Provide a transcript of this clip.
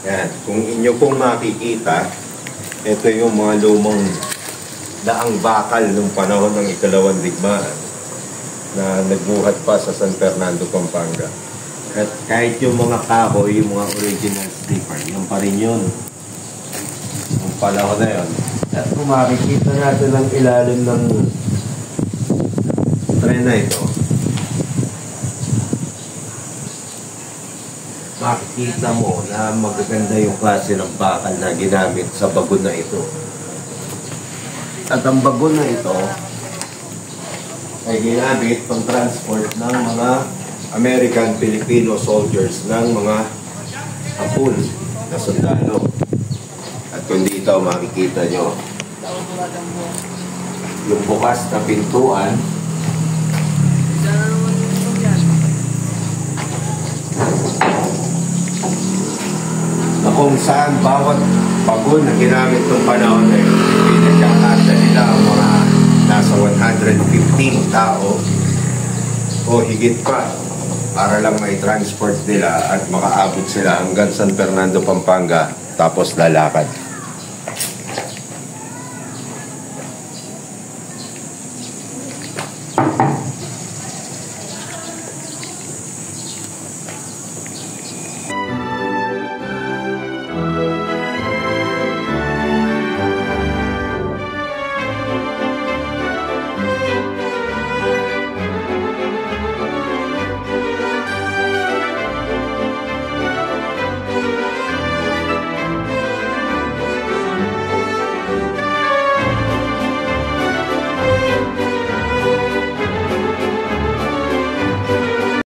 Yan. Kung inyo pong makikita, ito yung mga lumang daang bakal nung panahon ng ikalawang digmaan na nagbuhat pa sa San Fernando, Pampanga. At kahit yung mga kahoy, yung mga original sleeper, yung pa rin yun. Yung panahon na yun. At kung makikita natin ang ilalim ng tren na ito, makikita mo na magaganda yung klase ng bakal na ginamit sa bagon na ito. At ang bagon na ito ay ginamit pang transport ng mga American-Filipino soldiers ng mga Hapon na sundalo. At kung dito makikita nyo yung bukas na pintuan na kung saan bawat bagon na ginamit ng panahon na yun, pinasyakasya nila ang mga nasa 115 tao o higit pa para lang may transport nila at makaabot sila hanggang San Fernando, Pampanga tapos lalakad.